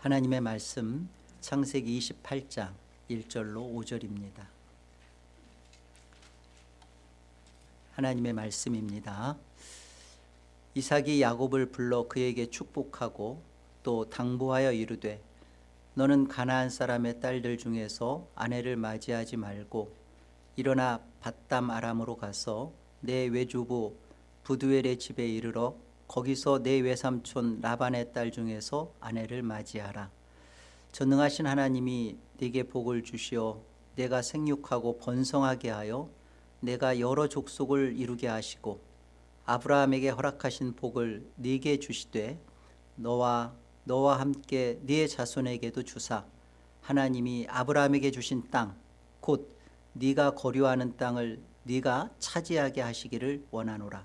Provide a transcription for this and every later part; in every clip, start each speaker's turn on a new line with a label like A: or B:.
A: 하나님의 말씀 창세기 28장 1절로 5절입니다. 하나님의 말씀입니다. 이삭이 야곱을 불러 그에게 축복하고 또 당부하여 이르되 너는 가나안 사람의 딸들 중에서 아내를 맞이하지 말고 일어나 밧담 아람으로 가서 내 외조부 부두엘의 집에 이르러 거기서 내 외삼촌 라반의 딸 중에서 아내를 맞이하라. 전능하신 하나님이 네게 복을 주시어 내가 생육하고 번성하게 하여 내가 여러 족속을 이루게 하시고 아브라함에게 허락하신 복을 네게 주시되 너와 함께 네 자손에게도 주사 하나님이 아브라함에게 주신 땅 곧 네가 거류하는 땅을 네가 차지하게 하시기를 원하노라.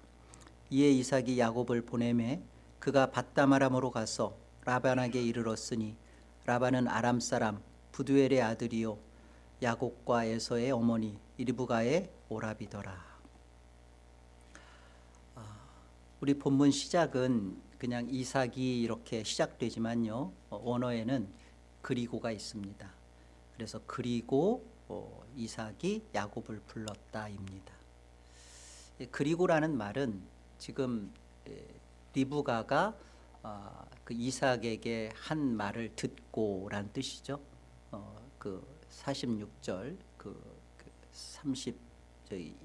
A: 이에 이삭이 야곱을 보내매 그가 밧담 아람으로 가서 라반에게 이르렀으니 라반은 아람 사람 부두엘의 아들이요 야곱과 에서의 어머니 리브가의 오라비더라. 우리 본문 시작은 그냥 이삭이 이렇게 시작되지만요, 원어에는 그리고가 있습니다. 그래서 그리고 이삭이 야곱을 불렀다입니다. 그리고라는 말은 지금 리브가가 그 이삭에게 한 말을 듣고란 뜻이죠. 그 46절 그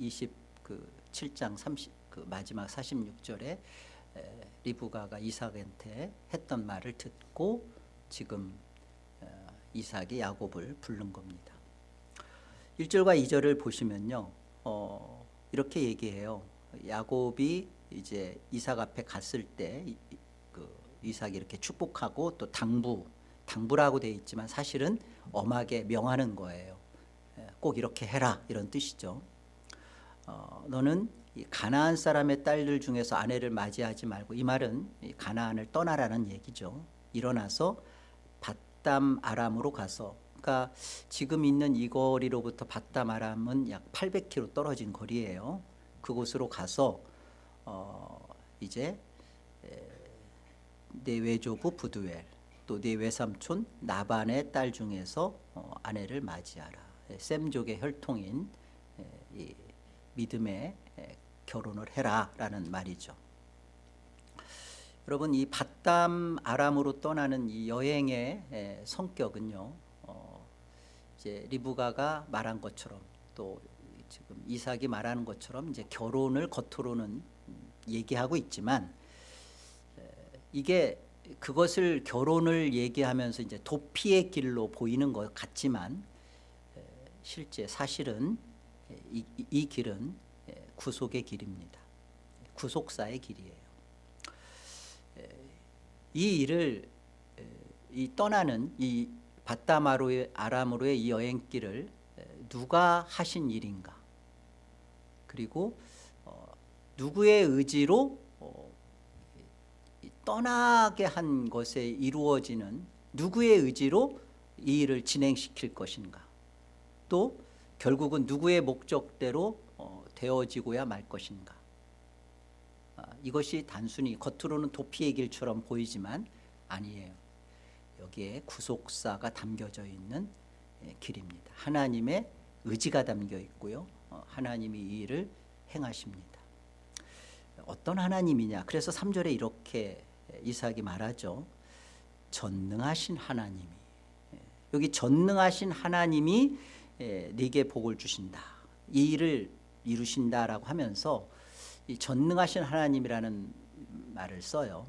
A: 27장 30 그 마지막 46절에 리브가가 이삭한테 했던 말을 듣고 지금 이삭이 야곱을 부른 겁니다. 1절과 2절을 보시면요, 이렇게 얘기해요. 야곱이 이제 이삭 앞에 갔을 때 그 이삭이 이렇게 축복하고 또 당부라고 되어 있지만 사실은 엄하게 명하는 거예요. 꼭 이렇게 해라 이런 뜻이죠. 너는 이 가나안 사람의 딸들 중에서 아내를 맞이하지 말고, 이 말은 가나안을 떠나라는 얘기죠. 일어나서 밧담 아람으로 가서, 그러니까 지금 있는 이 거리로부터 밧담 아람은 약 800km 떨어진 거리예요. 그곳으로 가서 이제 네 외조부 부두엘 또 네 외삼촌 라반의 딸 중에서 아내를 맞이하라. 셈족의 혈통인 이 믿음의 결혼을 해라라는 말이죠. 여러분, 이 밧담 아람으로 떠나는 이 여행의 성격은요, 이제 리브가가 말한 것처럼 또 지금 이삭이 말하는 것처럼 이제 결혼을 겉으로는 얘기하고 있지만, 이게 그것을 결혼을 얘기하면서 이제 도피의 길로 보이는 것 같지만 실제 사실은 이 길은 구속의 길입니다. 구속사의 길이에요. 이 일을 떠나는 이 밧담 아람으로의 이 여행길을 누가 하신 일인가? 그리고 누구의 의지로 떠나게 한 것에 이루어지는, 누구의 의지로 이 일을 진행시킬 것인가? 또 결국은 누구의 목적대로 되어지고야 말 것인가? 이것이 단순히 겉으로는 도피의 길처럼 보이지만 아니에요. 여기에 구속사가 담겨져 있는 길입니다. 하나님의 의지가 담겨 있고요, 하나님이 이 일을 행하십니다. 어떤 하나님이냐? 그래서 3절에 이렇게 이삭이 말하죠. 전능하신 하나님이, 여기 전능하신 하나님이 네게 복을 주신다, 이 일을 이루신다라고 하면서 이 전능하신 하나님이라는 말을 써요.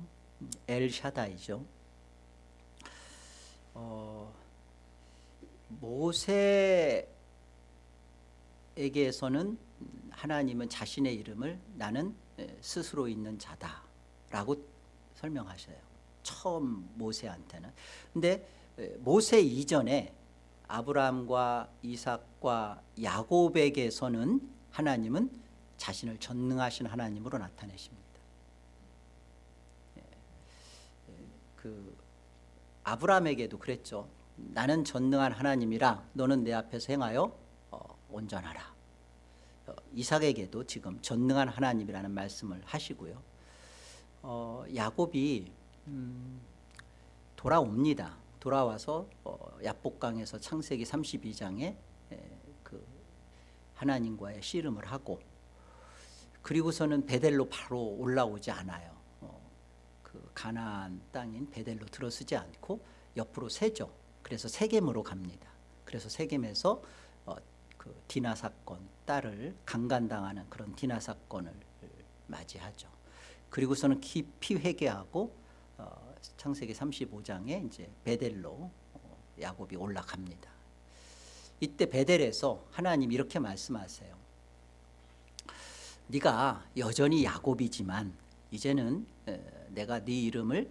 A: 엘샤다이죠. 모세에게서는 하나님은 자신의 이름을 나는 스스로 있는 자다라고 설명하셔요. 처음 모세한테는. 근데 모세 이전에 아브라함과 이삭과 야곱에게서는 하나님은 자신을 전능하신 하나님으로 나타내십니다. 그 아브라함에게도 그랬죠. 나는 전능한 하나님이라 너는 내 앞에서 행하여 온전하라. 이삭에게도 지금 전능한 하나님이라는 말씀을 하시고요. 야곱이 돌아옵니다. 돌아와서 야복강에서 창세기 32장에 그 하나님과의 씨름을 하고, 그리고서는 베델로 바로 올라오지 않아요. 그 가나안 땅인 베델로 들어서지 않고 옆으로 세죠. 그래서 세겜으로 갑니다. 그래서 세겜에서 그 디나 사건, 딸을 강간당하는 그런 디나 사건을 맞이하죠. 그리고서는 깊이 회개하고 창세기 35장에 이제 베델로 야곱이 올라갑니다. 이때 베델에서 하나님 이렇게 말씀하세요. 네가 여전히 야곱이지만 이제는 내가 네 이름을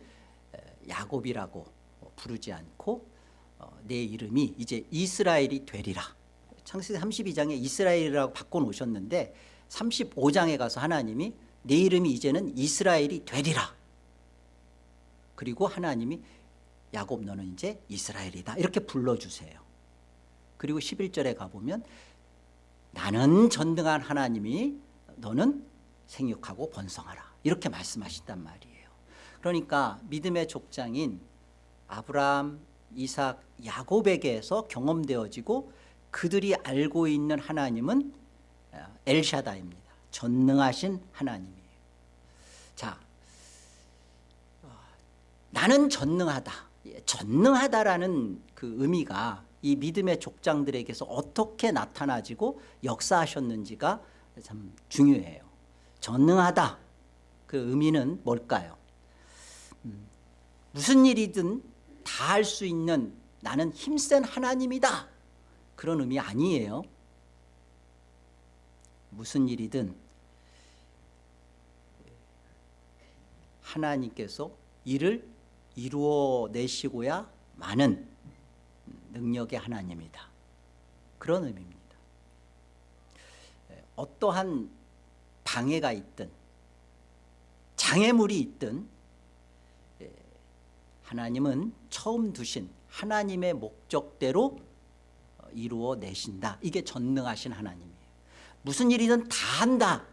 A: 야곱이라고 부르지 않고 내 이름이 이제 이스라엘이 되리라. 창세기 32장에 이스라엘이라고 바꿔놓으셨는데 35장에 가서 하나님이 내 이름이 이제는 이스라엘이 되리라. 그리고 하나님이 야곱 너는 이제 이스라엘이다 이렇게 불러주세요. 그리고 11절에 가보면 나는 전능한 하나님이 너는 생육하고 번성하라 이렇게 말씀하신단 말이에요. 그러니까 믿음의 족장인 아브라함, 이삭, 야곱에게서 경험되어지고 그들이 알고 있는 하나님은 엘샤다입니다. 전능하신 하나님이에요. 자, 나는 전능하다. 전능하다라는 그 의미가 이 믿음의 족장들에게서 어떻게 나타나지고 역사하셨는지가 참 중요해요. 전능하다. 그 의미는 뭘까요? 무슨 일이든 다 할 수 있는 나는 힘센 하나님이다. 그런 의미 아니에요. 무슨 일이든 하나님께서 일을 이루어내시고야 마는 능력의 하나님이다. 그런 의미입니다. 어떠한 방해가 있든 장애물이 있든 하나님은 처음 두신 하나님의 목적대로 이루어내신다. 이게 전능하신 하나님이에요. 무슨 일이든 다 한다.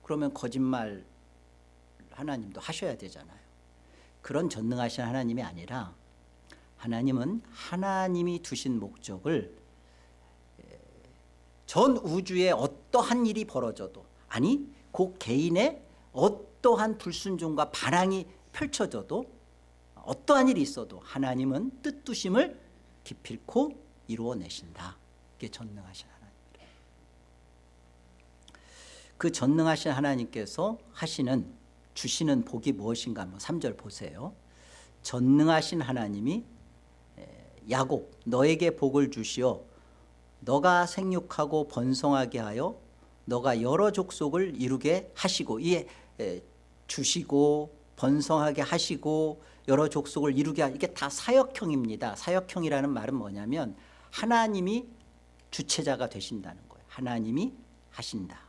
A: 그러면 거짓말 하나님도 하셔야 되잖아요. 그런 전능하신 하나님이 아니라 하나님은 하나님이 두신 목적을 전 우주에 어떠한 일이 벌어져도, 아니 그 개인의 어떠한 불순종과 반항이 펼쳐져도, 어떠한 일이 있어도 하나님은 뜻두심을 기필코 이루어내신다. 이게 전능하신 하나님이에요. 그 전능하신 하나님께서 주시는 복이 무엇인가 한번 3절 보세요. 전능하신 하나님이 야곱 너에게 복을 주시어 너가 생육하고 번성하게 하여 너가 여러 족속을 이루게 하시고, 이에 주시고 번성하게 하시고 여러 족속을 이루게 이게 다 사역형입니다. 사역형이라는 말은 뭐냐면 하나님이 주체자가 되신다는 거예요. 하나님이 하신다.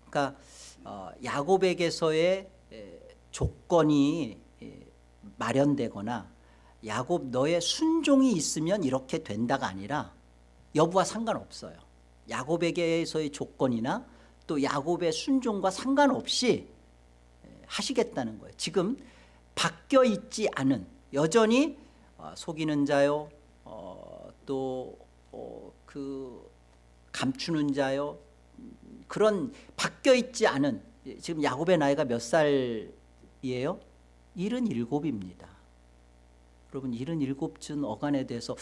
A: 그러니까 야곱에게서의 조건이 마련되거나 야곱 너의 순종이 있으면 이렇게 된다가 아니라 여부와 상관없어요. 야곱에게서의 조건이나 또 야곱의 순종과 상관없이 하시겠다는 거예요. 지금 바뀌어 있지 않은, 여전히 속이는 자요, 또 그 감추는 자요, 그런 바뀌어 있지 않은, 지금 야곱의 나이가 몇 살이에요? 77입니다. 여러분 77쯤 어간에 대해서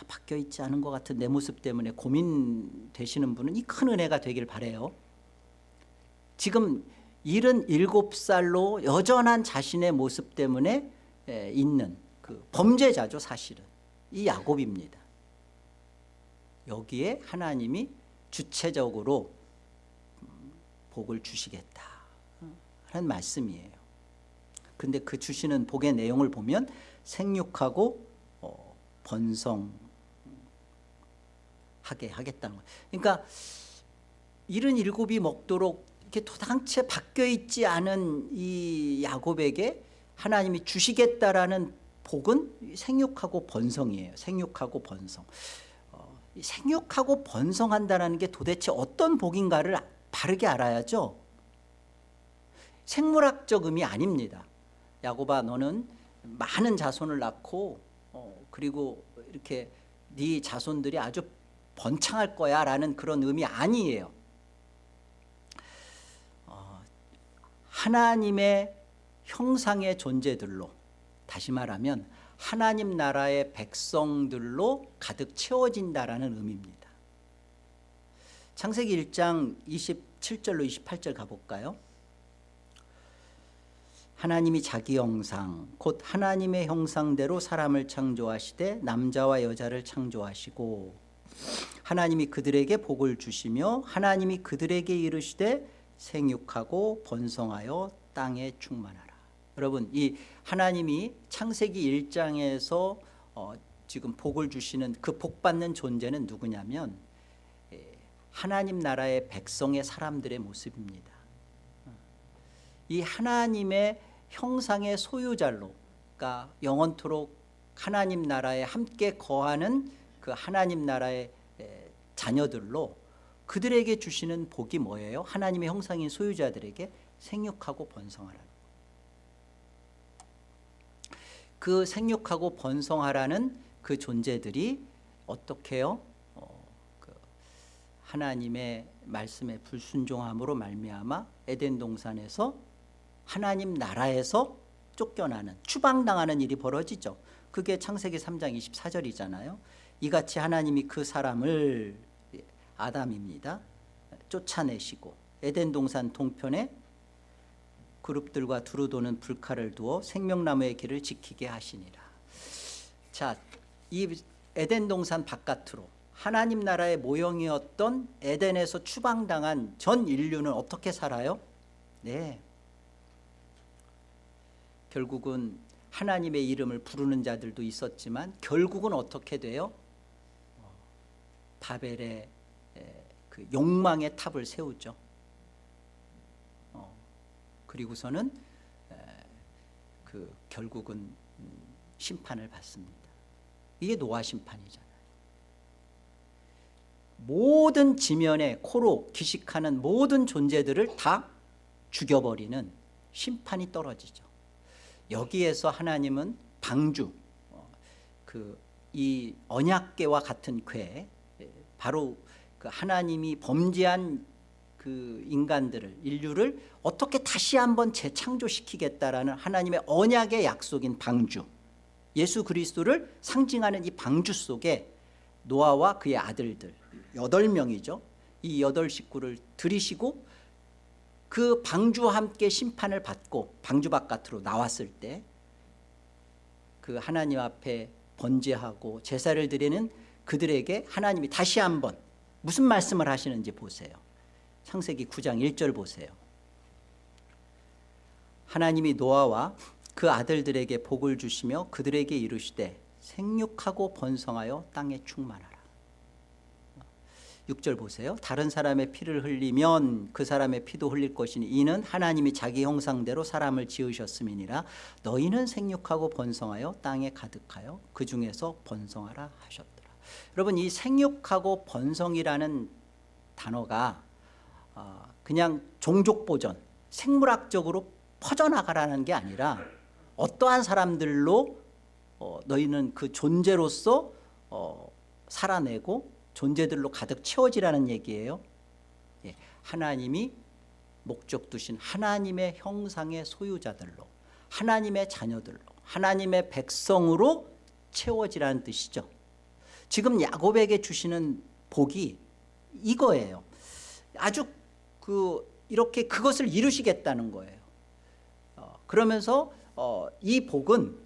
A: 바뀌어 있지 않은 것 같은 내 모습 때문에 고민되시는 분은 이 큰 은혜가 되길 바라요. 지금 77살로 여전한 자신의 모습 때문에 있는 그 범죄자죠. 사실은 이 야곱입니다. 여기에 하나님이 주체적으로 복을 주시겠다 하는 말씀이에요. 근데 그 주시는 복의 내용을 보면 생육하고 번성하게 하겠다는 거예요. 그러니까 77이 먹도록 이렇게 도당체 바뀌어 있지 않은 이 야곱에게 하나님이 주시겠다라는 복은 생육하고 번성이에요. 생육하고 번성. 생육하고 번성한다는 게 도대체 어떤 복인가를 바르게 알아야죠. 생물학적 의미 아닙니다. 야곱아 너는 많은 자손을 낳고 그리고 이렇게 네 자손들이 아주 번창할 거야 라는 그런 의미 아니에요. 하나님의 형상의 존재들로, 다시 말하면 하나님 나라의 백성들로 가득 채워진다라는 의미입니다. 창세기 1장 27절로 28절 가볼까요? 하나님이 자기 형상 곧 하나님의 형상대로 사람을 창조하시되 남자와 여자를 창조하시고 하나님이 그들에게 복을 주시며 하나님이 그들에게 이르시되 생육하고 번성하여 땅에 충만하라. 여러분, 이 하나님이 창세기 1장에서 지금 복을 주시는 그 복받는 존재는 누구냐면 하나님 나라의 백성의 사람들의 모습입니다. 이 하나님의 형상의 소유자로, 그러니까 영원토록 하나님 나라에 함께 거하는 그 하나님 나라의 자녀들로 그들에게 주시는 복이 뭐예요? 하나님의 형상인 소유자들에게 생육하고 번성하라는, 그 생육하고 번성하라는 그 존재들이 어떻게 해요? 하나님의 말씀에 불순종함으로 말미암아 에덴 동산에서 하나님 나라에서 쫓겨나는, 추방당하는 일이 벌어지죠. 그게 창세기 3장 24절이잖아요. 이같이 하나님이 그 사람을, 아담입니다, 쫓아내시고 에덴 동산 동편에 그룹들과 두루 도는 불칼을 두어 생명나무의 길을 지키게 하시니라. 자, 이 에덴 동산 바깥으로 하나님 나라의 모형이었던 에덴에서 추방당한 전 인류는 어떻게 살아요? 네, 결국은 하나님의 이름을 부르는 자들도 있었지만 결국은 어떻게 돼요? 바벨의 그 욕망의 탑을 세우죠. 그리고서는 그 결국은 심판을 받습니다. 이게 노아 심판이잖아요. 모든 지면에 코로 기식하는 모든 존재들을 다 죽여버리는 심판이 떨어지죠. 여기에서 하나님은 방주, 이 언약궤와 같은 궤, 바로 그 하나님이 범죄한 그 인간들을, 인류를 어떻게 다시 한번 재창조시키겠다라는 하나님의 언약의 약속인 방주, 예수 그리스도를 상징하는 이 방주 속에 노아와 그의 아들들 8명이죠. 이 8식구를 들이시고 그 방주와 함께 심판을 받고 방주 바깥으로 나왔을 때 그 하나님 앞에 번제하고 제사를 드리는 그들에게 하나님이 다시 한번 무슨 말씀을 하시는지 보세요. 창세기 9장 1절 보세요. 하나님이 노아와 그 아들들에게 복을 주시며 그들에게 이르시되 생육하고 번성하여 땅에 충만하라. 6절 보세요. 다른 사람의 피를 흘리면 그 사람의 피도 흘릴 것이니 이는 하나님이 자기 형상대로 사람을 지으셨음이니라. 너희는 생육하고 번성하여 땅에 가득하여 그 중에서 번성하라 하셨더라. 여러분, 이 생육하고 번성이라는 단어가 그냥 종족 보전, 생물학적으로 퍼져나가라는 게 아니라 어떠한 사람들로 너희는 그 존재로서 살아내고 존재들로 가득 채워지라는 얘기예요. 예, 하나님이 목적 두신 하나님의 형상의 소유자들로, 하나님의 자녀들로, 하나님의 백성으로 채워지라는 뜻이죠. 지금 야곱에게 주시는 복이 이거예요. 아주 이렇게 그것을 이루시겠다는 거예요. 그러면서 이 복은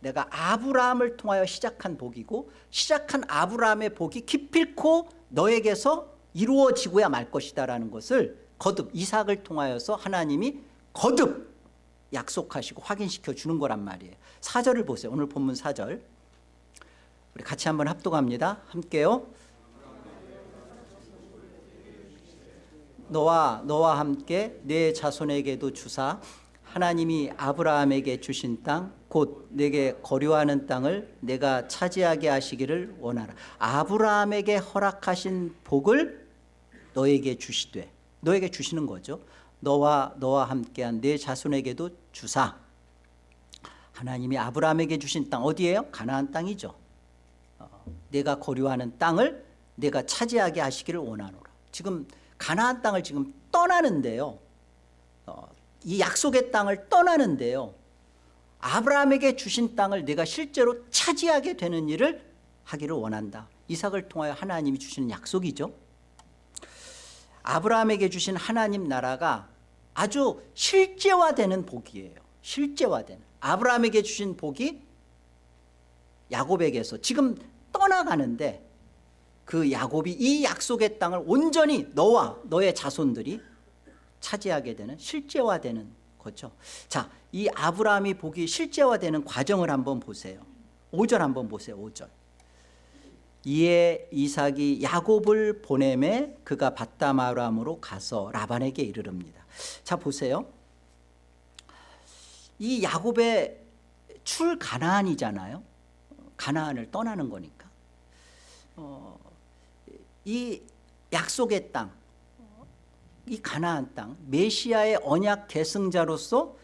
A: 내가 아브라함을 통하여 시작한 복이고 시작한 아브라함의 복이 기필코 너에게서 이루어지고야 말 것이다 라는 것을 거듭 이삭을 통하여서 하나님이 거듭 약속하시고 확인시켜 주는 거란 말이에요. 4절을 보세요. 오늘 본문 4절 우리 같이 한번 합독합니다. 함께요. 너와 함께 내 자손에게도 주사 하나님이 아브라함에게 주신 땅 곧 내게 거류하는 땅을 내가 차지하게 하시기를 원하라. 아브라함에게 허락하신 복을 너에게 주시되, 너에게 주시는 거죠. 너와 함께한 내 자손에게도 주사 하나님이 아브라함에게 주신 땅 어디예요? 가나안 땅이죠. 내가 거류하는 땅을 내가 차지하게 하시기를 원하노라. 지금 가나안 땅을 지금 떠나는데요. 이 약속의 땅을 떠나는데요. 아브라함에게 주신 땅을 내가 실제로 차지하게 되는 일을 하기를 원한다. 이삭을 통하여 하나님이 주시는 약속이죠. 아브라함에게 주신 하나님 나라가 아주 실제화되는 복이에요. 실제화되는. 아브라함에게 주신 복이 야곱에게서 지금 떠나가는데 그 야곱이 이 약속의 땅을 온전히 너와 너의 자손들이 차지하게 되는 실제화되는 거죠. 자, 이 아브라함이 복이 실제화되는 과정을 한번 보세요. 5절 한번 보세요. 5절. 이에 이삭이 야곱을 보내매 그가 밧다마람으로 가서 라반에게 이르릅니다. 자, 보세요. 이 야곱의 출 가나안이잖아요. 가나안을 떠나는 거니까. 이 약속의 땅, 이 가나안 땅, 메시아의 언약 계승자로서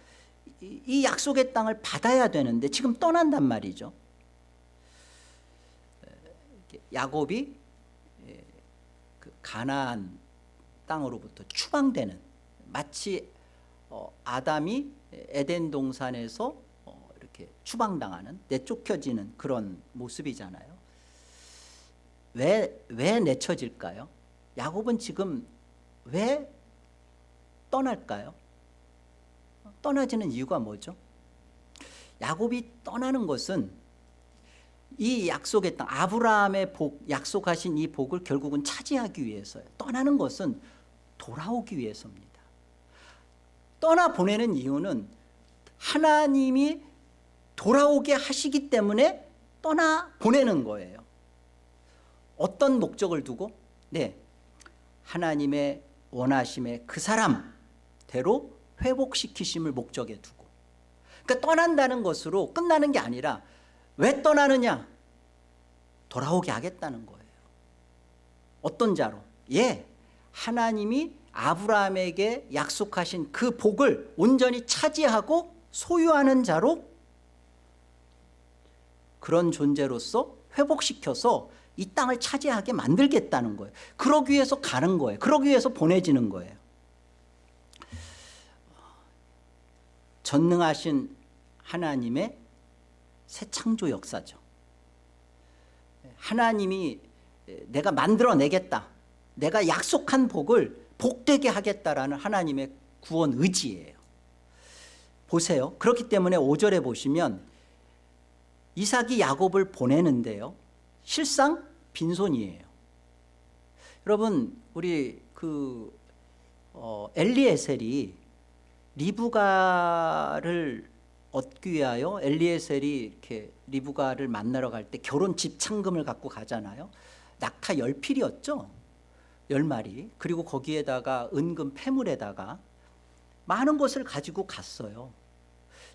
A: 이 약속의 땅을 받아야 되는데 지금 떠난단 말이죠. 야곱이 그 가나안 땅으로부터 추방되는, 마치 아담이 에덴 동산에서 이렇게 추방당하는, 내쫓겨지는 그런 모습이잖아요. 왜 내쳐질까요? 야곱은 지금 왜 떠날까요? 떠나지는 이유가 뭐죠? 야곱이 떠나는 것은 이 약속의 땅, 아브라함의 복, 약속하신 이 복을 결국은 차지하기 위해서요. 떠나는 것은 돌아오기 위해서입니다. 떠나보내는 이유는 하나님이 돌아오게 하시기 때문에 떠나보내는 거예요. 어떤 목적을 두고? 네, 하나님의 원하심의 그 사람대로 회복시키심을 목적에 두고. 그러니까 떠난다는 것으로 끝나는 게 아니라 왜 떠나느냐? 돌아오게 하겠다는 거예요. 어떤 자로? 예, 하나님이 아브라함에게 약속하신 그 복을 온전히 차지하고 소유하는 자로, 그런 존재로서 회복시켜서 이 땅을 차지하게 만들겠다는 거예요. 그러기 위해서 가는 거예요. 그러기 위해서 보내지는 거예요. 전능하신 하나님의 새 창조 역사죠. 하나님이 내가 만들어내겠다, 내가 약속한 복을 복되게 하겠다라는 하나님의 구원 의지예요. 보세요. 그렇기 때문에 5절에 보시면 이삭이 야곱을 보내는데요, 실상 빈손이에요. 여러분, 우리 엘리에셀이 리브가를 얻기 위하여 엘리에셀이 이렇게 리브가를 만나러 갈 때 결혼 집창금을 갖고 가잖아요. 낙타 10필이었죠. 10마리. 그리고 거기에다가 은금 패물에다가 많은 것을 가지고 갔어요.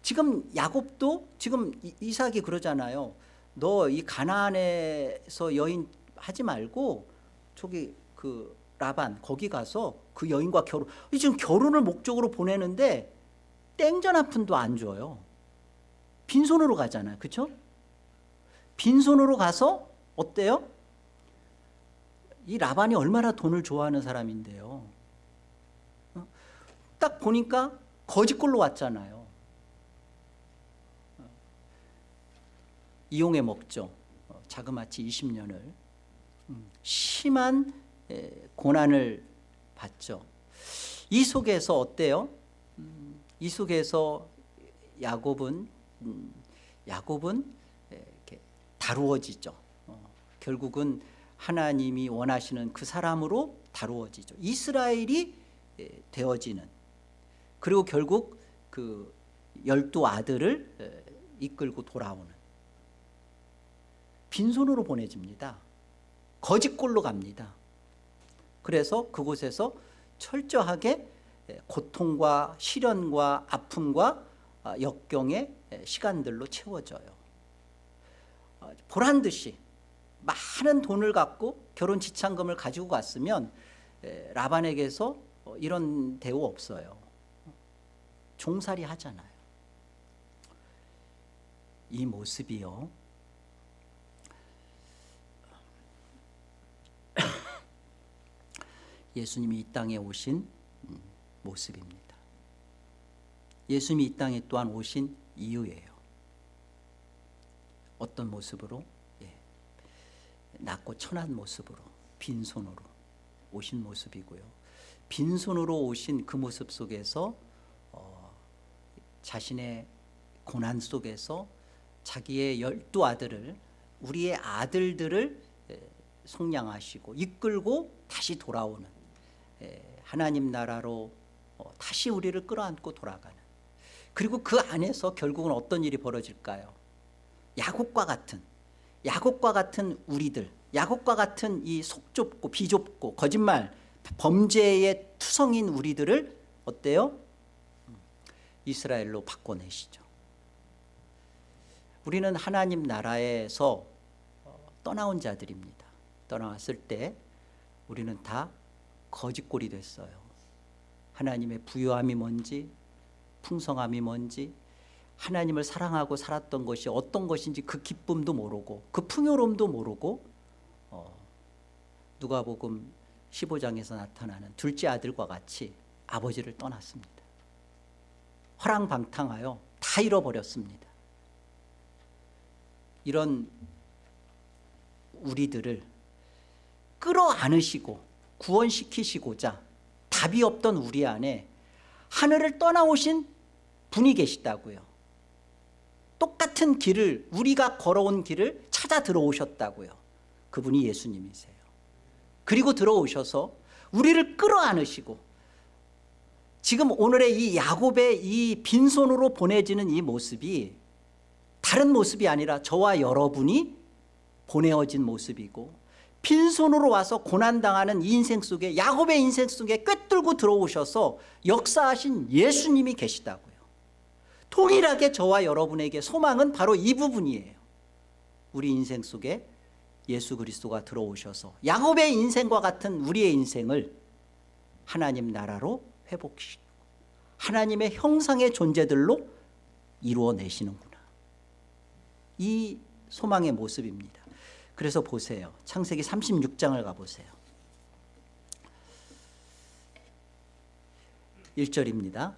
A: 지금 야곱도, 지금 이삭이 그러잖아요. 너 이 가나안에서 여인 하지 말고 저기 그 라반 거기 가서 그 여인과 결혼. 지금 결혼을 목적으로 보내는데 땡전 한 푼도 안 줘요. 빈손으로 가잖아요. 그렇죠? 빈손으로 가서 어때요? 이 라반이 얼마나 돈을 좋아하는 사람인데요. 딱 보니까 거지꼴로 왔잖아요. 이용해 먹죠. 자그마치 20년을. 심한 고난을 받죠. 이 속에서 어때요? 이 속에서 야곱은 이렇게 다루어지죠. 결국은 하나님이 원하시는 그 사람으로 다루어지죠. 이스라엘이 되어지는, 그리고 결국 그 12 아들을 이끌고 돌아오는, 빈손으로 보내집니다. 거짓골로 갑니다. 그래서 그곳에서 철저하게 고통과 시련과 아픔과 역경의 시간들로 채워져요. 보란듯이 많은 돈을 갖고 결혼 지참금을 가지고 갔으면 라반에게서 이런 대우 없어요. 종살이 하잖아요. 이 모습이요, 예수님이 이 땅에 오신 모습입니다. 예수님이 이 땅에 또한 오신 이유예요. 어떤 모습으로? 낮고 천한 모습으로, 빈손으로 오신 모습이고요. 빈손으로 오신 그 모습 속에서 자신의 고난 속에서 자기의 12아들을, 우리의 아들들을 속량하시고 이끌고 다시 돌아오는, 하나님 나라로 다시 우리를 끌어안고 돌아가는, 그리고 그 안에서 결국은 어떤 일이 벌어질까요? 야곱과 같은 우리들, 야곱과 같은 이 속 좁고 비좁고 거짓말 범죄의 투성인 우리들을 어때요? 이스라엘로 바꿔내시죠. 우리는 하나님 나라에서 떠나온 자들입니다. 떠나왔을 때 우리는 다 거짓골이 됐어요. 하나님의 부유함이 뭔지, 풍성함이 뭔지, 하나님을 사랑하고 살았던 것이 어떤 것인지 그 기쁨도 모르고 그 풍요로움도 모르고 누가복음 15장에서 나타나는 둘째 아들과 같이 아버지를 떠났습니다. 허랑방탕하여 다 잃어버렸습니다. 이런 우리들을 끌어안으시고 구원시키시고자 답이 없던 우리 안에 하늘을 떠나오신 분이 계시다고요. 똑같은 길을, 우리가 걸어온 길을 찾아 들어오셨다고요. 그분이 예수님이세요. 그리고 들어오셔서 우리를 끌어안으시고, 지금 오늘의 이 야곱의 이 빈손으로 보내지는 이 모습이 다른 모습이 아니라 저와 여러분이 보내어진 모습이고, 빈손으로 와서 고난당하는 이 인생 속에, 야곱의 인생 속에 꿰뚫고 들어오셔서 역사하신 예수님이 계시다고요. 동일하게 저와 여러분에게 소망은 바로 이 부분이에요. 우리 인생 속에 예수 그리스도가 들어오셔서 야곱의 인생과 같은 우리의 인생을 하나님 나라로 회복시키고 하나님의 형상의 존재들로 이루어내시는구나. 이 소망의 모습입니다. 그래서 보세요. 창세기 36장을 가보세요. 1절입니다.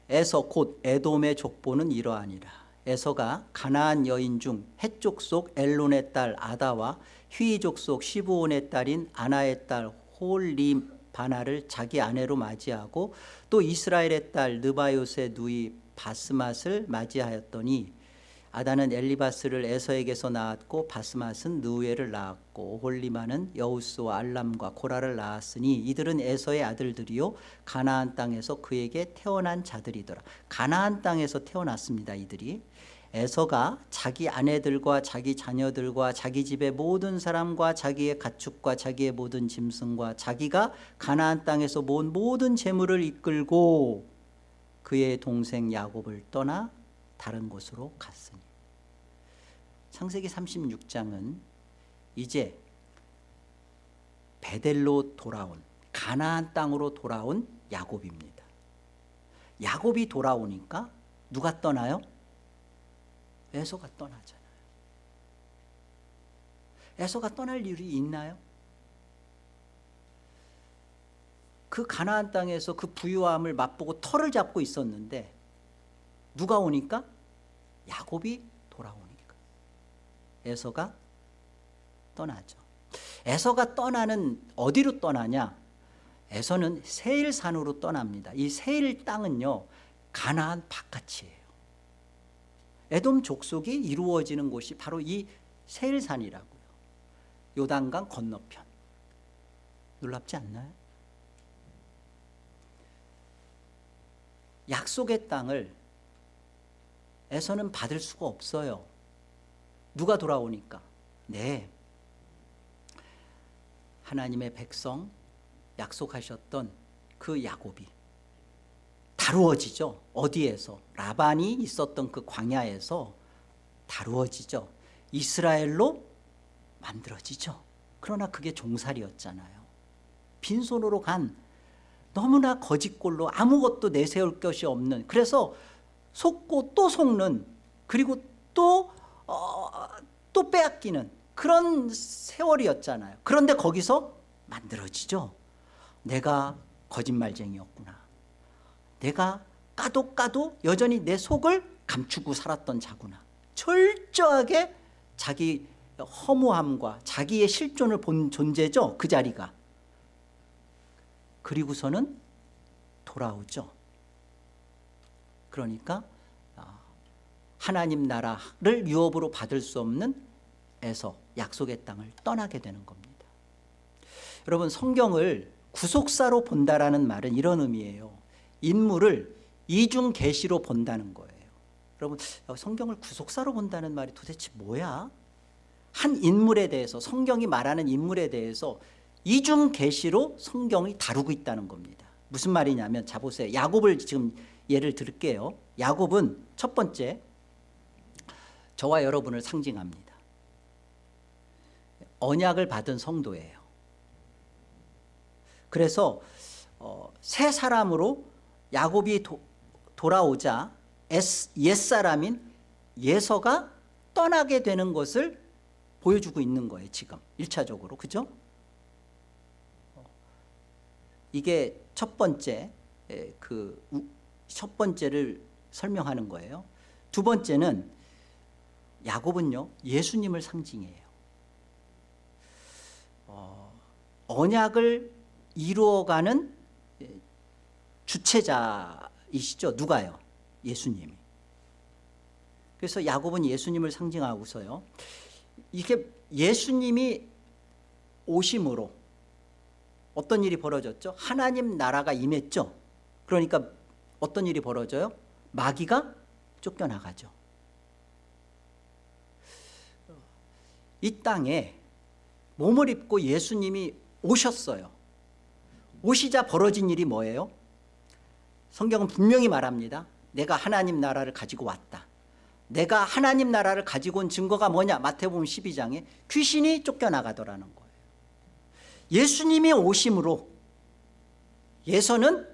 A: 에서 곧 에돔의 족보는 이러하니라. 에서가 가나안 여인 중 헷족 속 엘론의 딸 아다와 휘족 속 시브온의 딸인 아나의 딸 홀리바나를 자기 아내로 맞이하고 또 이스라엘의 딸 느바요스의 누이 바스맛을 맞이하였더니, 아다는 엘리바스를 에서에게서 낳았고 바스맛은 느우엘을 낳았고 홀리바는 여우스와 알람과 고라를 낳았으니 이들은 에서의 아들들이요 가나안 땅에서 그에게 태어난 자들이더라. 가나안 땅에서 태어났습니다. 이들이. 에서가 자기 아내들과 자기 자녀들과 자기 집의 모든 사람과 자기의 가축과 자기의 모든 짐승과 자기가 가나안 땅에서 모은 모든 재물을 이끌고 그의 동생 야곱을 떠나 다른 곳으로 갔으니. 창세기 36장은 이제 베델로 돌아온, 가나안 땅으로 돌아온 야곱입니다. 야곱이 돌아오니까 누가 떠나요? 에서가 떠나잖아요. 에서가 떠날 일이 있나요? 그 가나안 땅에서 그 부유함을 맛보고 털을 잡고 있었는데 누가 오니까? 야곱이 돌아오니까 에서가 떠나죠. 에서가 떠나는, 어디로 떠나냐? 에서는 세일산으로 떠납니다. 이 세일 땅은요 가나안 바깥이에요. 에돔 족속이 이루어지는 곳이 바로 이 세일산이라고요. 요단강 건너편. 놀랍지 않나요? 약속의 땅을 에서는 받을 수가 없어요. 누가 돌아오니까? 네, 하나님의 백성, 약속하셨던 그 야곱이 다루어지죠. 어디에서? 라반이 있었던 그 광야에서 다루어지죠. 이스라엘로 만들어지죠. 그러나 그게 종살이였잖아요. 빈손으로 간, 너무나 거짓골로 아무것도 내세울 것이 없는, 그래서 속고 또 속는, 그리고 또 빼앗기는 그런 세월이었잖아요. 그런데 거기서 만들어지죠. 내가 거짓말쟁이였구나. 내가 까도 여전히 내 속을 감추고 살았던 자구나. 철저하게 자기 허무함과 자기의 실존을 본 존재죠. 그 자리가. 그리고서는 돌아오죠. 그러니까 하나님 나라를 유업으로 받을 수 없는 에서 약속의 땅을 떠나게 되는 겁니다. 여러분, 성경을 구속사로 본다라는 말은 이런 의미예요. 인물을 이중 계시로 본다는 거예요. 여러분, 성경을 구속사로 본다는 말이 도대체 뭐야? 한 인물에 대해서, 성경이 말하는 인물에 대해서 이중 계시로 성경이 다루고 있다는 겁니다. 무슨 말이냐면, 자 보세요. 야곱을 지금 예를 들게요. 야곱은 첫 번째, 저와 여러분을 상징합니다. 언약을 받은 성도예요. 그래서 새 사람으로 야곱이 돌아오자 옛사람인 예서가 떠나게 되는 것을 보여주고 있는 거예요. 지금 1차적으로. 그죠? 이게 첫 번째, 첫 번째를 설명하는 거예요. 두 번째는 야곱은요, 예수님을 상징해요. 언약을 이루어가는 주체자이시죠. 누가요? 예수님이. 그래서 야곱은 예수님을 상징하고서요, 이게 예수님이 오심으로 어떤 일이 벌어졌죠? 하나님 나라가 임했죠. 그러니까 어떤 일이 벌어져요? 마귀가 쫓겨나가죠. 이 땅에 몸을 입고 예수님이 오셨어요. 오시자 벌어진 일이 뭐예요? 성경은 분명히 말합니다. 내가 하나님 나라를 가지고 왔다. 내가 하나님 나라를 가지고 온 증거가 뭐냐? 마태복음 12장에 귀신이 쫓겨나가더라는 거예요. 예수님이 오심으로 예서는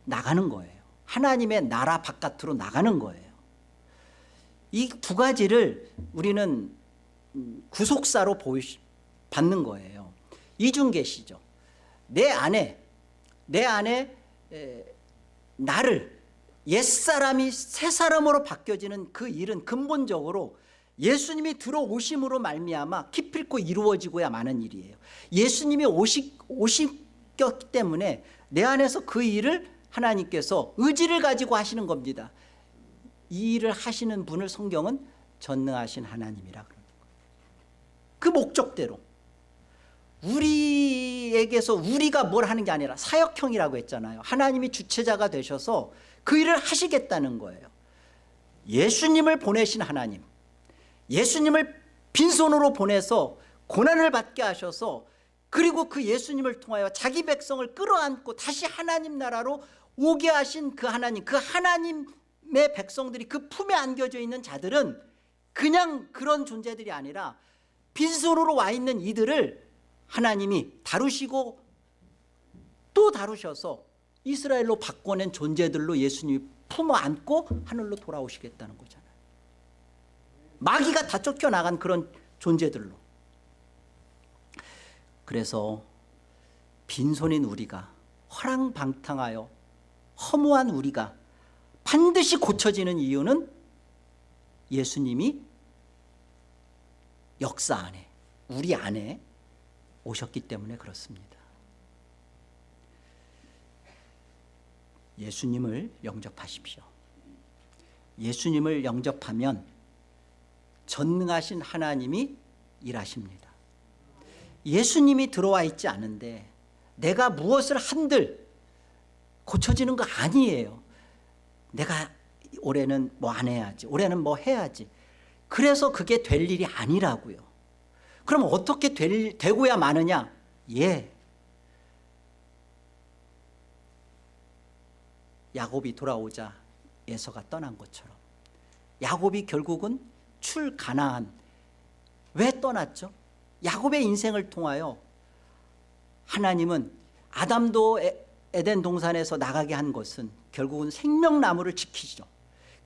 A: 나가는 거예요. 하나님의 나라 바깥으로 나가는 거예요. 이 두 가지를 우리는 구속사로 받는 거예요. 이중계시죠. 내 안에 나를 옛사람이 새사람으로 바뀌어지는 그 일은 근본적으로 예수님이 들어오심으로 말미암아 기필코 이루어지고야 마는 일이에요. 예수님이 오셨기 때문에 내 안에서 그 일을 하나님께서 의지를 가지고 하시는 겁니다. 이 일을 하시는 분을 성경은 전능하신 하나님이라 그럽니다. 그 목적대로 우리에게서 우리가 뭘 하는 게 아니라 사역형이라고 했잖아요. 하나님이 주체자가 되셔서 그 일을 하시겠다는 거예요. 예수님을 보내신 하나님, 예수님을 빈손으로 보내서 고난을 받게 하셔서 그리고 그 예수님을 통하여 자기 백성을 끌어안고 다시 하나님 나라로 오게 하신 그 하나님, 그 하나님의 백성들이 그 품에 안겨져 있는 자들은 그냥 그런 존재들이 아니라 빈손으로 와 있는 이들을 하나님이 다루시고 또 다루셔서 이스라엘로 바꿔낸 존재들로 예수님이 품어 안고 하늘로 돌아오시겠다는 거잖아요. 마귀가 다 쫓겨나간 그런 존재들로. 그래서 빈손인 우리가, 허랑방탕하여 허무한 우리가 반드시 고쳐지는 이유는 예수님이 역사 안에, 우리 안에 오셨기 때문에 그렇습니다. 예수님을 영접하십시오. 예수님을 영접하면 전능하신 하나님이 일하십니다. 예수님이 들어와 있지 않은데 내가 무엇을 한들 고쳐지는 거 아니에요. 내가 올해는 뭐 안 해야지, 올해는 뭐 해야지. 그래서 그게 될 일이 아니라고요. 그럼 어떻게 되고야 마느냐? 야곱이 돌아오자 에서가 떠난 것처럼 야곱이 결국은 출가나안. 왜 떠났죠? 야곱의 인생을 통하여 하나님은 아담도 에덴 동산에서 나가게 한 것은 결국은 생명나무를 지키시죠.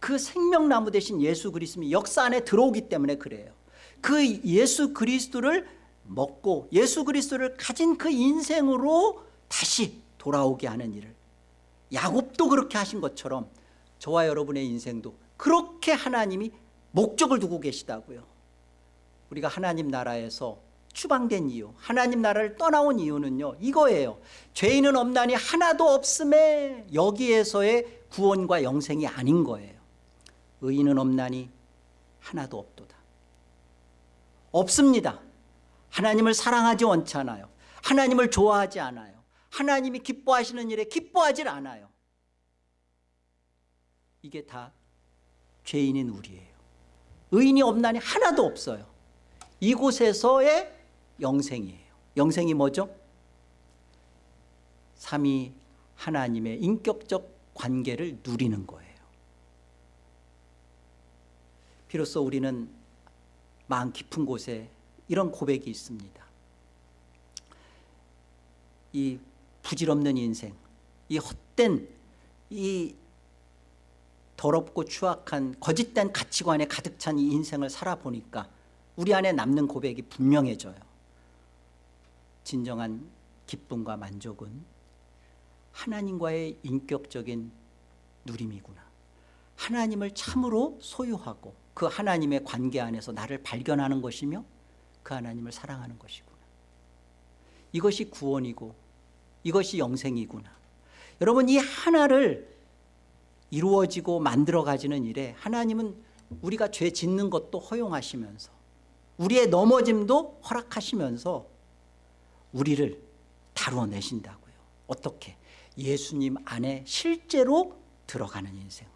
A: 그 생명나무 대신 예수 그리스도의 역사 안에 들어오기 때문에 그래요. 그 예수 그리스도를 먹고 예수 그리스도를 가진 그 인생으로 다시 돌아오게 하는 일을, 야곱도 그렇게 하신 것처럼 저와 여러분의 인생도 그렇게 하나님이 목적을 두고 계시다고요. 우리가 하나님 나라에서 추방된 이유, 하나님 나라를 떠나온 이유는요, 이거예요. 죄인은 없나니 하나도 없음에 여기에서의 구원과 영생이 아닌 거예요. 의인은 없나니 하나도 없도다. 없습니다. 하나님을 사랑하지 않잖아요. 하나님을 좋아하지 않아요. 하나님이 기뻐하시는 일에 기뻐하질 않아요. 이게 다 죄인인 우리예요. 의인이 없나니 하나도 없어요. 이곳에서의 영생이에요. 영생이 뭐죠? 삼위 하나님의 인격적 관계를 누리는 거예요. 비로소 우리는 마음 깊은 곳에 이런 고백이 있습니다. 이 부질없는 인생, 이 헛된, 이 더럽고 추악한 거짓된 가치관에 가득 찬 이 인생을 살아보니까 우리 안에 남는 고백이 분명해져요. 진정한 기쁨과 만족은 하나님과의 인격적인 누림이구나. 하나님을 참으로 소유하고 그 하나님의 관계 안에서 나를 발견하는 것이며 그 하나님을 사랑하는 것이구나. 이것이 구원이고 이것이 영생이구나. 여러분, 이 하나를 이루어지고 만들어가지는 일에 하나님은 우리가 죄 짓는 것도 허용하시면서 우리의 넘어짐도 허락하시면서 우리를 다루어내신다고요. 어떻게? 예수님 안에 실제로 들어가는 인생으로,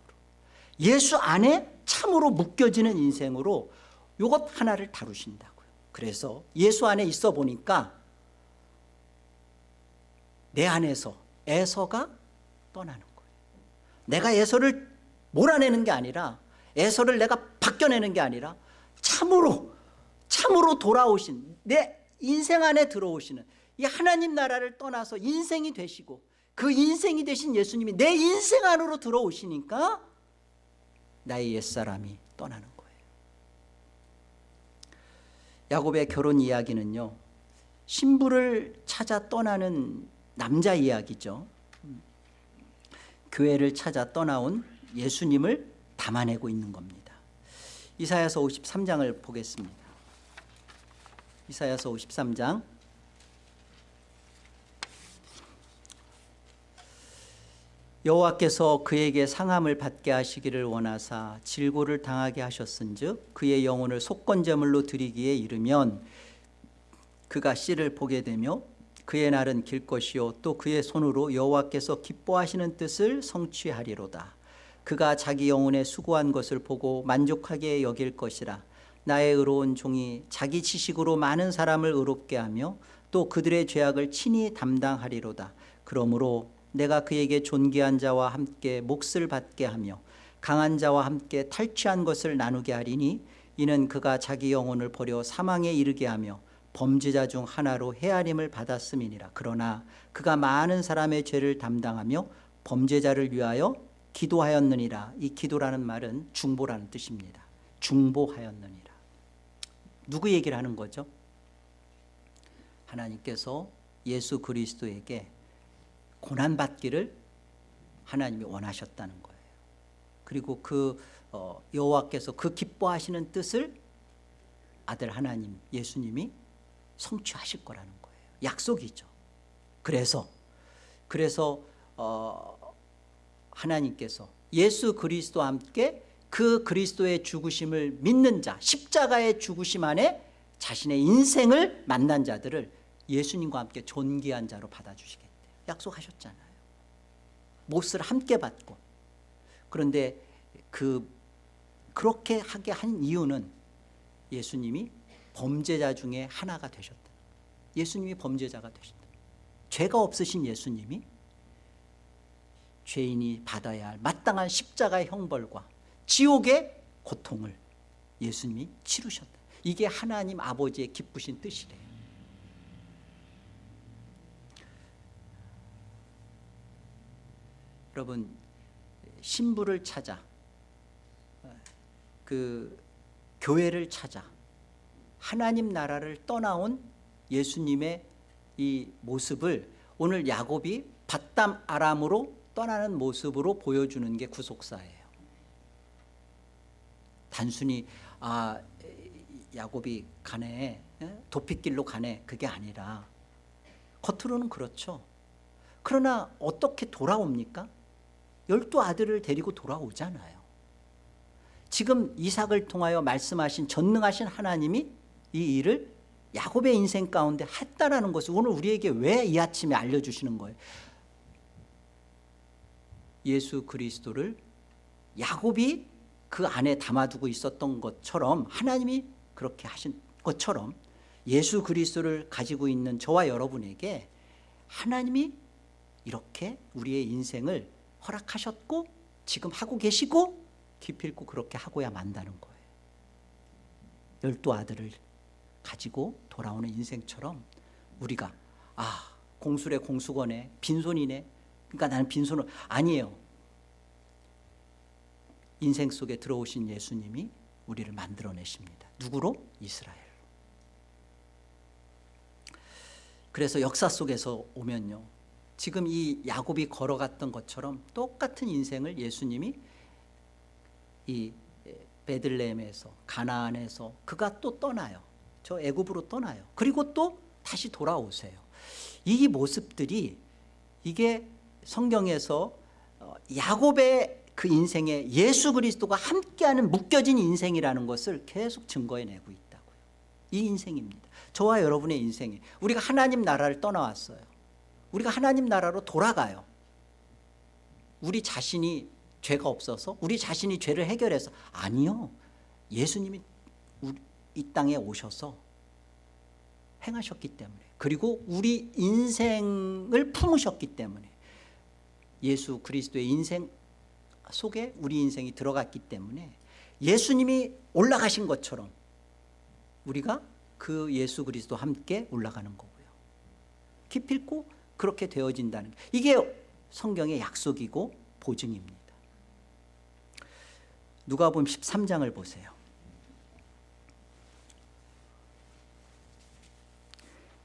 A: 예수 안에 참으로 묶여지는 인생으로 이것 하나를 다루신다고요. 그래서 예수 안에 있어 보니까 내 안에서 에서가 떠나는 거예요. 내가 에서를 몰아내는 게 아니라, 에서를 내가 벗겨내는 게 아니라 참으로 돌아오신, 내 인생 안에 들어오시는 이 하나님 나라를 떠나서 인생이 되시고 그 인생이 되신 예수님이 내 인생 안으로 들어오시니까 나의 옛사람이 떠나는 거예요. 야곱의 결혼 이야기는요, 신부를 찾아 떠나는 남자 이야기죠. 교회를 찾아 떠나온 예수님을 담아내고 있는 겁니다. 이사야서 53장을 보겠습니다. 이사야서 53장 여호와께서 그에게 상함을 받게 하시기를 원하사 질고를 당하게 하셨은즉 그의 영혼을 속건제물로 드리기에 이르면 그가 씨를 보게 되며 그의 날은 길 것이요 또 그의 손으로 여호와께서 기뻐하시는 뜻을 성취하리로다. 그가 자기 영혼에 수고한 것을 보고 만족하게 여길 것이라. 나의 의로운 종이 자기 지식으로 많은 사람을 의롭게 하며 또 그들의 죄악을 친히 담당하리로다. 그러므로 내가 그에게 존귀한 자와 함께 몫을 받게 하며 강한 자와 함께 탈취한 것을 나누게 하리니 이는 그가 자기 영혼을 버려 사망에 이르게 하며 범죄자 중 하나로 헤아림을 받았음이니라. 그러나 그가 많은 사람의 죄를 담당하며 범죄자를 위하여 기도하였느니라. 이 기도라는 말은 중보라는 뜻입니다. 중보하였느니라. 누구 얘기를 하는 거죠? 하나님께서 예수 그리스도에게 고난받기를 하나님이 원하셨다는 거예요. 그리고 그 여호와께서 그 기뻐하시는 뜻을 아들 하나님 예수님이 성취하실 거라는 거예요. 약속이죠. 그래서 하나님께서 예수 그리스도와 함께 그 그리스도의 죽으심을 믿는 자, 십자가의 죽으심 안에 자신의 인생을 만난 자들을 예수님과 함께 존귀한 자로 받아주시겠대요. 약속하셨잖아요. 몫을 함께 받고. 그런데 그렇게 하게 한 이유는 예수님이 범죄자 중에 하나가 되셨다. 예수님이 범죄자가 되셨다. 죄가 없으신 예수님이 죄인이 받아야 할 마땅한 십자가의 형벌과 지옥의 고통을 예수님이 치르셨다. 이게 하나님 아버지의 기쁘신 뜻이래요. 여러분, 신부를 찾아, 그 교회를 찾아 하나님 나라를 떠나온 예수님의 이 모습을 오늘 야곱이 밧담 아람으로 떠나는 모습으로 보여주는 게 구속사예요. 단순히 야곱이 가네, 도피길로 가네, 그게 아니라 겉으로는 그렇죠. 그러나 어떻게 돌아옵니까? 12아들을 데리고 돌아오잖아요. 지금 이삭을 통하여 말씀하신 전능하신 하나님이 이 일을 야곱의 인생 가운데 했다라는 것을 오늘 우리에게 왜 이 아침에 알려주시는 거예요? 예수 그리스도를 야곱이 그 안에 담아두고 있었던 것처럼, 하나님이 그렇게 하신 것처럼 예수 그리스도를 가지고 있는 저와 여러분에게 하나님이 이렇게 우리의 인생을 허락하셨고 지금 하고 계시고 기필코 그렇게 하고야 만다는 거예요. 12아들을 가지고 돌아오는 인생처럼 우리가 공수래 공수거네, 빈손이네, 그러니까 나는 빈손은 아니에요. 인생 속에 들어오신 예수님이 우리를 만들어내십니다. 누구로? 이스라엘로. 그래서 역사 속에서 오면요, 지금 이 야곱이 걸어갔던 것처럼 똑같은 인생을 예수님이 이 베들레헴에서, 가나안에서 그가 또 떠나요. 저 애굽으로 떠나요. 그리고 또 다시 돌아오세요. 이 모습들이 이게 성경에서 야곱의 그 인생에 예수 그리스도가 함께하는 묶여진 인생이라는 것을 계속 증거해내고 있다고요. 이 인생입니다. 저와 여러분의 인생이, 우리가 하나님 나라를 떠나왔어요. 우리가 하나님 나라로 돌아가요. 우리 자신이 죄가 없어서, 우리 자신이 죄를 해결해서, 아니요. 예수님이 이 땅에 오셔서 행하셨기 때문에, 그리고 우리 인생을 품으셨기 때문에, 예수 그리스도의 인생 속에 우리 인생이 들어갔기 때문에 예수님이 올라가신 것처럼 우리가 그 예수 그리스도와 함께 올라가는 거고요. 기필코 그렇게 되어진다는, 이게 성경의 약속이고 보증입니다. 누가복음 13장을 보세요.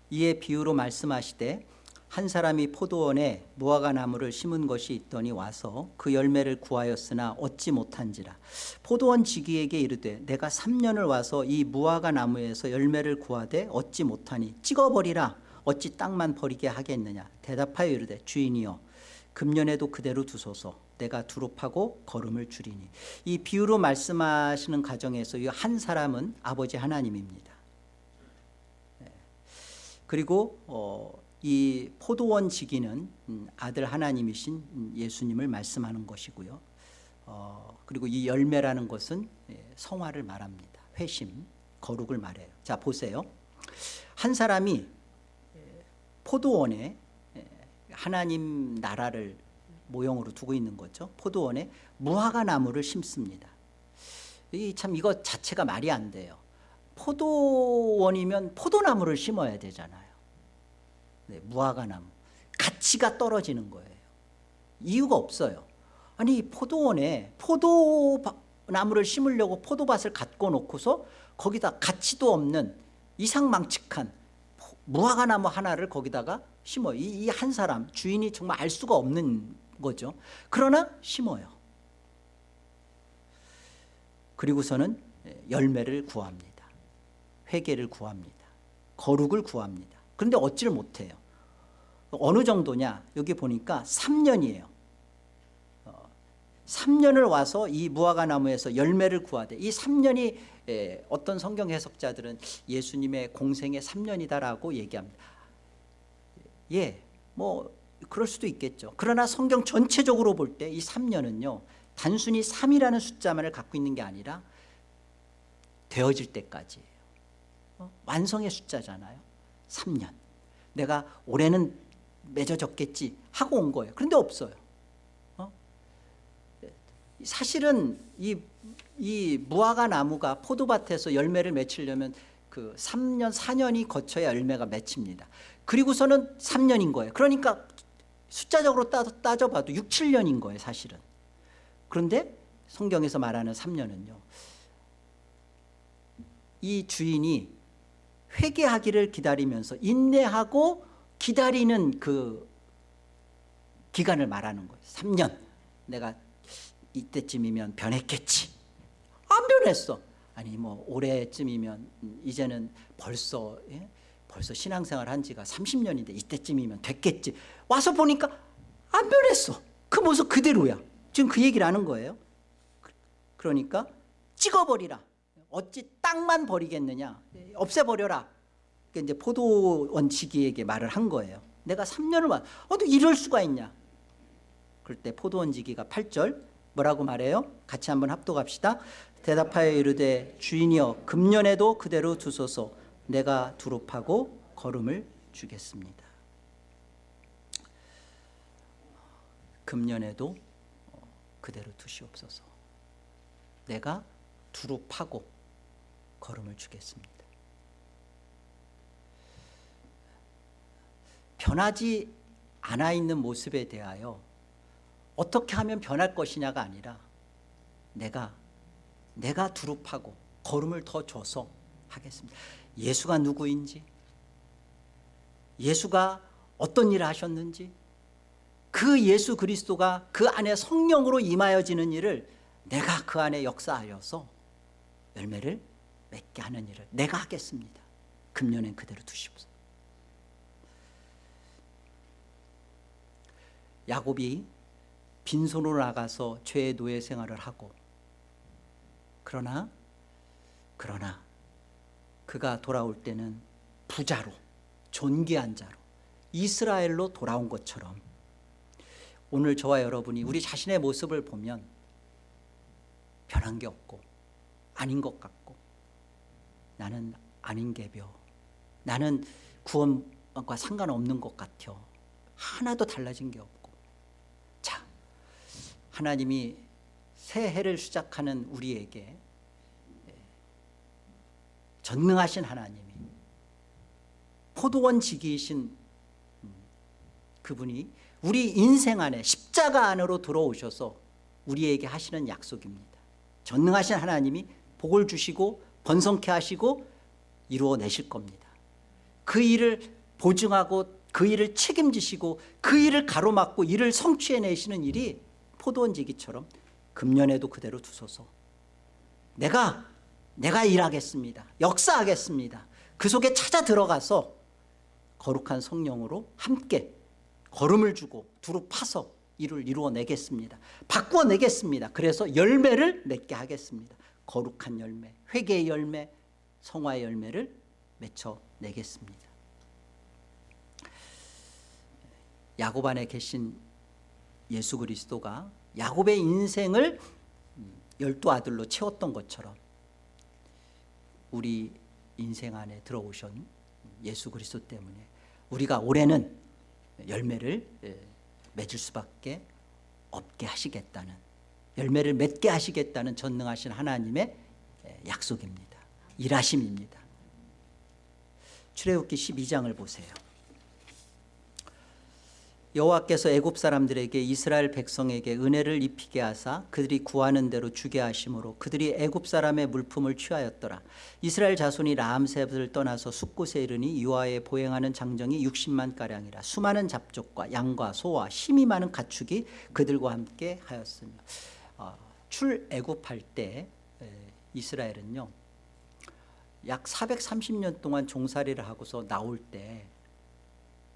A: 이에 비유로 말씀하시되 한 사람이 포도원에 무화과 나무를 심은 것이 있더니 와서 그 열매를 구하였으나 얻지 못한지라. 포도원 지기에게 이르되 내가 3년을 와서 이 무화과 나무에서 열매를 구하되 얻지 못하니 찍어버리라. 어찌 땅만 버리게 하겠느냐. 대답하여 이르되 주인이여 금년에도 그대로 두소서. 내가 두릅하고 거름을 줄이니. 이 비유로 말씀하시는 가정에서 이 한 사람은 아버지 하나님입니다. 그리고 이 포도원 지기는 아들 하나님이신 예수님을 말씀하는 것이고요. 그리고 이 열매라는 것은 성화를 말합니다. 회심, 거룩을 말해요. 자, 보세요. 한 사람이 포도원에 하나님 나라를 모형으로 두고 있는 거죠. 포도원에 무화과 나무를 심습니다. 이거 자체가 말이 안 돼요. 포도원이면 포도나무를 심어야 되잖아요. 네, 무화과 나무. 가치가 떨어지는 거예요. 이유가 없어요. 아니, 포도원에 포도나무를 심으려고 포도밭을 갖고 놓고서 거기다 가치도 없는 이상망측한 무화과 나무 하나를 거기다가 심어요. 이 한 사람, 주인이 정말 알 수가 없는 거죠. 그러나 심어요. 그리고서는 열매를 구합니다. 회개를 구합니다. 거룩을 구합니다. 그런데 얻지를 못해요. 어느 정도냐? 여기 보니까 3년이에요. 3년을 와서 이 무화과 나무에서 열매를 구하되, 이 3년이 어떤 성경 해석자들은 예수님의 공생의 3년이다라고 얘기합니다. 뭐 그럴 수도 있겠죠. 그러나 성경 전체적으로 볼 때 이 3년은요, 단순히 3이라는 숫자만을 갖고 있는 게 아니라 되어질 때까지예요. 완성의 숫자잖아요. 3년. 내가 올해는 맺어졌겠지 하고 온 거예요. 그런데 없어요. 사실은 이 무화과 나무가 포도밭에서 열매를 맺히려면 그 3년, 4년이 거쳐야 열매가 맺힙니다. 그리고서는 3년인 거예요. 그러니까 숫자적으로 따져봐도 6, 7년인 거예요, 사실은. 그런데 성경에서 말하는 3년은요, 이 주인이 회개하기를 기다리면서 인내하고 기다리는 그 기간을 말하는 거예요. 3년. 내가 이때쯤이면 변했겠지. 안 변했어. 아니 뭐 올해쯤이면 이제는 벌써 신앙생활 한 지가 30년인데 이때쯤이면 됐겠지. 와서 보니까 안 변했어. 그 모습 그대로야. 지금 그 얘기를 하는 거예요. 그러니까 찍어버리라. 어찌 땅만 버리겠느냐. 없애버려라. 이제 포도원 지기에게 말을 한 거예요. 내가 3년을 너 이럴 수가 있냐. 그럴 때 포도원 지기가 8절 뭐라고 말해요? 같이 한번 합독합시다. 대답하여 이르되 주인이여 금년에도 그대로 두소서. 내가 두릅하고 거름을 주겠습니다. 금년에도 그대로 두시옵소서. 내가 두릅하고 거름을 주겠습니다. 변하지 않아 있는 모습에 대하여 어떻게 하면 변할 것이냐가 아니라 내가 두릅하고 거름을 더 줘서 하겠습니다. 예수가 누구인지, 예수가 어떤 일을 하셨는지, 그 예수 그리스도가 그 안에 성령으로 임하여지는 일을 내가 그 안에 역사하여서 열매를 맺게 하는 일을 내가 하겠습니다. 금년엔 그대로 두시옵소서. 야곱이 빈손으로 나가서 죄의 노예 생활을 하고 그러나 그가 돌아올 때는 부자로, 존귀한 자로, 이스라엘로 돌아온 것처럼 오늘 저와 여러분이 우리 자신의 모습을 보면 변한 게 없고 아닌 것 같고 나는 아닌 개벼, 나는 구원과 상관없는 것 같아. 하나도 달라진 게 없고. 자, 하나님이 새 해를 시작하는 우리에게 전능하신 하나님이 포도원 지기이신 그분이 우리 인생 안에 십자가 안으로 들어오셔서 우리에게 하시는 약속입니다. 전능하신 하나님이 복을 주시고 번성케 하시고 이루어내실 겁니다. 그 일을 보증하고 그 일을 책임지시고 그 일을 가로막고 일을 성취해내시는 일이 포도원 지기처럼 금년에도 그대로 두소서. 내가 일하겠습니다. 역사하겠습니다. 그 속에 찾아 들어가서 거룩한 성령으로 함께 걸음을 주고 두루 파서 일을 이루어내겠습니다. 바꾸어내겠습니다. 그래서 열매를 맺게 하겠습니다. 거룩한 열매, 회개의 열매, 성화의 열매를 맺어내겠습니다. 야곱 안에 계신 예수 그리스도가 야곱의 인생을 12아들로 채웠던 것처럼 우리 인생 안에 들어오신 예수 그리스도 때문에 우리가 올해는 열매를 맺을 수밖에 없게 하시겠다는, 열매를 맺게 하시겠다는 전능하신 하나님의 약속입니다. 일하심입니다. 출애굽기 12장을 보세요. 여호와께서 애굽 사람들에게 이스라엘 백성에게 은혜를 입히게 하사 그들이 구하는 대로 주게 하심으로 그들이 애굽 사람의 물품을 취하였더라. 이스라엘 자손이 라암셋을 떠나서 숫곳에 이르니 유아에 보행하는 장정이 60만 가량이라. 수많은 잡족과 양과 소와 힘이 많은 가축이 그들과 함께 하였으며. 출애굽할 때 이스라엘은요 약 430년 동안 종살이를 하고서 나올 때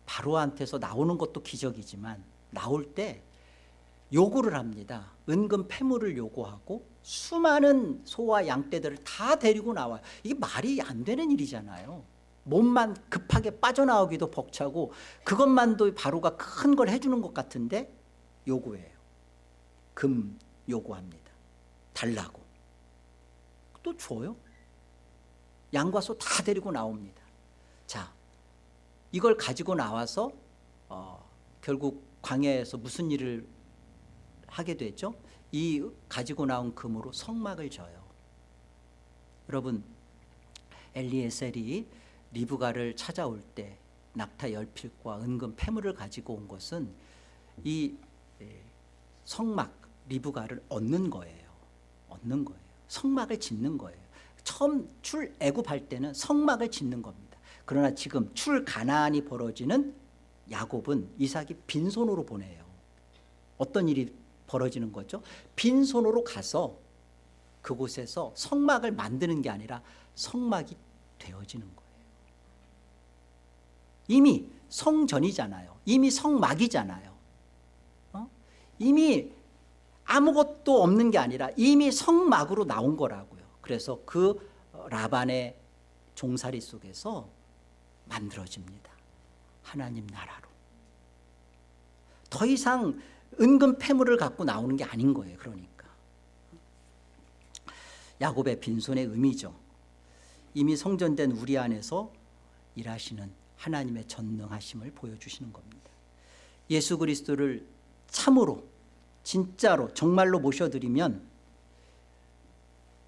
A: 바로한테서 나오는 것도 기적이지만 나올 때 요구를 합니다. 은금 패물을 요구하고 수많은 소와 양떼들을 다 데리고 나와요. 이게 말이 안 되는 일이잖아요. 몸만 급하게 빠져나오기도 벅차고 그것만도 바로가 큰 걸 해주는 것 같은데 요구해요. 금 요구합니다. 달라고. 또 줘요. 양과 소 다 데리고 나옵니다. 자, 이걸 가지고 나와서 결국 광야에서 무슨 일을 하게 되죠? 이 가지고 나온 금으로 성막을 져요. 여러분, 엘리에셀이 리브가를 찾아올 때 낙타 10필과 은금 패물을 가지고 온 것은 이 성막 리브가를 얻는 거예요. 얻는 거예요. 성막을 짓는 거예요. 처음 출애굽할 때는 성막을 짓는 겁니다. 그러나 지금 출 가나안이 벌어지는 야곱은 이삭이 빈손으로 보내요. 어떤 일이 벌어지는 거죠? 빈손으로 가서 그곳에서 성막을 만드는 게 아니라 성막이 되어지는 거예요. 이미 성전이잖아요. 이미 성막이잖아요. 이미 아무것도 없는 게 아니라 이미 성막으로 나온 거라고요. 그래서 그 라반의 종살이 속에서 만들어집니다. 하나님 나라로. 더 이상 은근 패물을 갖고 나오는 게 아닌 거예요. 그러니까 야곱의 빈손의 의미죠. 이미 성전된 우리 안에서 일하시는 하나님의 전능하심을 보여주시는 겁니다. 예수 그리스도를 참으로 진짜로 정말로 모셔드리면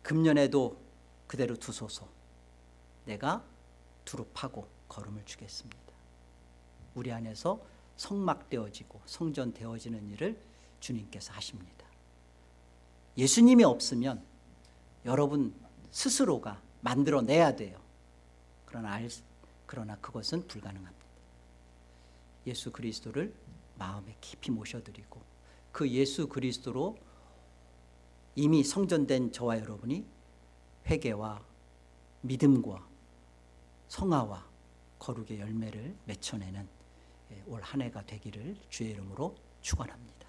A: 금년에도 그대로 두소서, 내가 두릅하고 걸음을 주겠습니다. 우리 안에서 성막되어지고 성전되어지는 일을 주님께서 하십니다. 예수님이 없으면 여러분 스스로가 만들어내야 돼요. 그러나 그것은 불가능합니다. 예수 그리스도를 마음에 깊이 모셔드리고 그 예수 그리스도로 이미 성전된 저와 여러분이 회개와 믿음과 성화와 거룩의 열매를 맺혀내는 올 한 해가 되기를 주의 이름으로 축원합니다.